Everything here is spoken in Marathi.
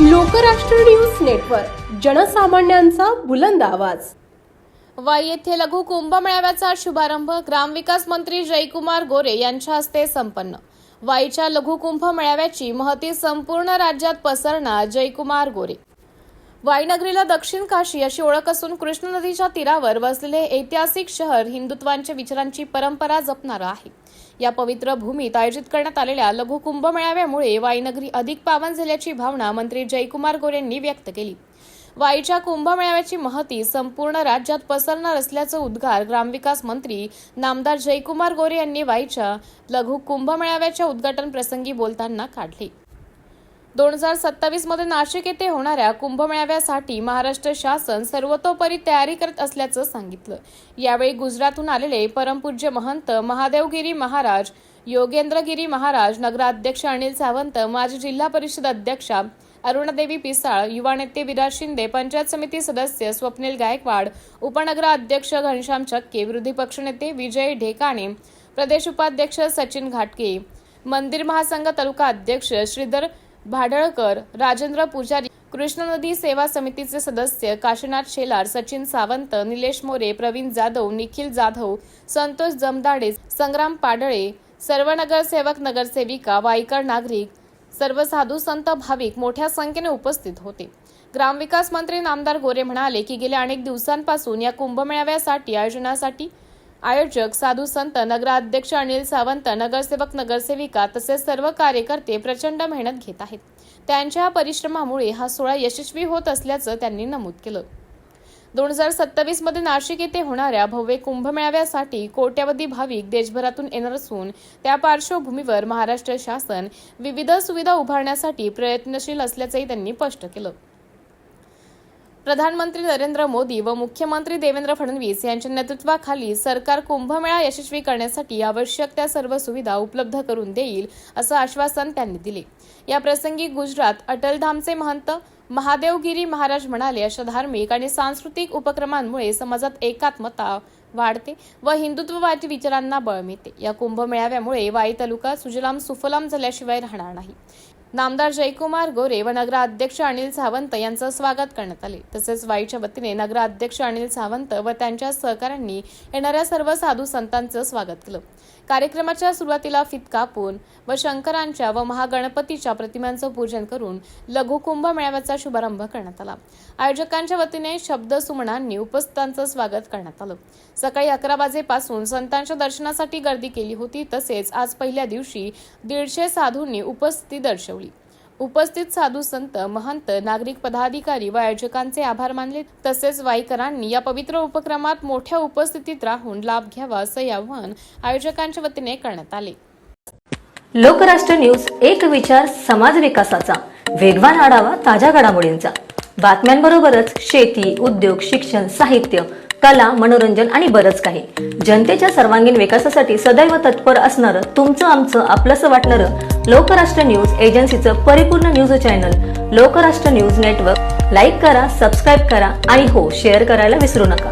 लोकराष्ट्र न्यूज नेटवर्क, जनसामान्यांचा बुलंद आवाज। वाई येथे लघु कुंभ मेळाव्याचा शुभारंभ ग्रामविकास मंत्री जयकुमार गोरे यांच्या हस्ते संपन्न। वाईच्या लघु कुंभ मेळाव्याची महती संपूर्ण राज्यात पसरणार। जयकुमार गोरे। वाई नगरीला दक्षिण काशी अशी ओळख असून कृष्णा नदीच्या तीरावर वसलेले ऐतिहासिक शहर हिंदुत्वाच्या विचारांची परंपरा जपणारं आहे। या पवित्र भूमीत आयोजित करण्यात आलेल्या लघु कुंभ मेळाव्यामुळे वाई नगरी अधिक पावन झाल्याची भावना मंत्री जयकुमार गोरे यांनी व्यक्त केली। वाईच्या कुंभ मेळाव्याची महती संपूर्ण राज्यात पसरणार असल्याचं उद्गार ग्रामविकास मंत्री नामदार जयकुमार गोरे यांनी वाईच्या लघु कुंभ मेळाव्याच्या उद्घाटन प्रसंगी बोलताना काढले। 2027 मध्ये नाशिक येथे होणाऱ्या कुंभ मेळाव्यासाठी महाराष्ट्र शासन सर्वतोपरी तयारी करत असल्याचं सांगितलं। यावेळी गुजरातहून आलेले परमपूज्य महंत महादेवगिरी महाराज, योगेंद्रगिरी महाराज, नगराध्यक्ष अनिल सावंत, माजी जिल्हा परिषद अध्यक्षा अरुणादेवी पिसाळ, युवा नेते विराज शिंदे, पंचायत समिती सदस्य स्वप्नील गायकवाड, उपनगराध्यक्ष घनश्याम चक्के, विरोधी पक्षनेते विजय ढेकाणे, प्रदेश उपाध्यक्ष सचिन घाटके, मंदिर महासंघ तालुका अध्यक्ष श्रीधर भाडळकर, राजेंद्र पुजारी, कृष्णा नदी सेवा समितीचे सदस्य काशीनाथ शेलार, सचिन सावंत, निलेश मोरे, प्रवीण जाधव, निखिल जाधव, संतोष जमदाडे, संग्राम पाडळे, सर्व नगरसेवक नगरसेविका, वाईकर नागरिक, सर्व साधू संत भाविक मोठ्या संख्येने उपस्थित होते। ग्रामविकास मंत्री नामदार गोरे म्हणाले की गेल्या अनेक दिवसांपासून या कुंभ मेळाव्यासाठी आयोजक साधू संत, नगराध्यक्ष अनिल सावंत, नगरसेवक नगरसेविका तसेच सर्व कार्यकर्ते प्रचंड मेहनत घेत आहेत। त्यांच्या परिश्रमामुळे हा सोहळा यशस्वी होत असल्याचं त्यांनी नमूद केलं। 2027 मध्ये नाशिक येथे होणाऱ्या भव्य कुंभ मेळाव्यासाठी कोट्यवधी भाविक देशभरातून येणार असून त्या पार्श्वभूमीवर महाराष्ट्र शासन विविध सुविधा उभारण्यासाठी प्रयत्नशील असल्याचंही त्यांनी स्पष्ट केलं। प्रधानमंत्री नरेंद्र मोदी व मुख्यमंत्री देवेंद्र फडणवीस यांच्या नेतृत्वाखाली सरकार कुंभमेळा यशस्वी करण्यासाठी आवश्यक त्या सर्व सुविधा उपलब्ध करून देईल असं आश्वासन त्यांनी दिले। या प्रसंगी गुजरात अटलधामचे महंत महादेवगिरी महाराज म्हणाले, अशा धार्मिक आणि सांस्कृतिक उपक्रमांमुळे समाजात एकात्मता वाढते व हिंदुत्ववादी विचारांना बळ मिळते। या कुंभ मेळाव्यामुळे वाई तालुका सुजलाम सुफलाम झाल्याशिवाय राहणार नाही। नामदार जयकुमार गोरे व नगराध्यक्ष अनिल सावंत यांचं स्वागत करण्यात आले। तसेच वाईच्या वतीने नगराध्यक्ष अनिल सावंत व त्यांच्या सहकाऱ्यांनी येणाऱ्या सर्व साधू संतांचं स्वागत केलं। कार्यक्रमाच्या सुरुवातीला फीत कापून व शंकरांच्या व महागणपतीच्या प्रतिमांचं पूजन करून लघु कुंभ मेळाव्याचा शुभारंभ करण्यात आला। आयोजकांच्या वतीने शब्द सुमनांनी उपस्थितांचं स्वागत करण्यात आलं। सकाळी 11 वाजेपासून संतांच्या दर्शनासाठी गर्दी केली होती। तसेच आज पहिल्या दिवशी 150 साधूंनी उपस्थिती दर्शवली। उपस्थित साधू संत, महंत, नागरिक, पदाधिकारी व आयोजकांचे आभार मानले। तसेच वाईकरांनी या पवित्र उपक्रमात मोठ्या उपस्थितीत राहून लाभ घ्यावा असं आवाहन आयोजकांच्या वतीने करण्यात आले। लोकराष्ट्र न्यूज, एक विचार समाज विकासाचा, वेगवान आढावा ताज्या घडामोडींचा, बातम्यांबरोबरच शेती, उद्योग, शिक्षण, साहित्य, कला, मनोरंजन आणि बरंच काही। जनतेच्या सर्वांगीण विकासासाठी सदैव तत्पर असणारं, तुमचं आमचं आपलंसं वाटणारं लोकराष्ट्र न्यूज एजन्सीचं परिपूर्ण news channel Lokrashtra news network like करा, सबस्क्राईब करा आणि हो, शेअर करायला विसरू नका।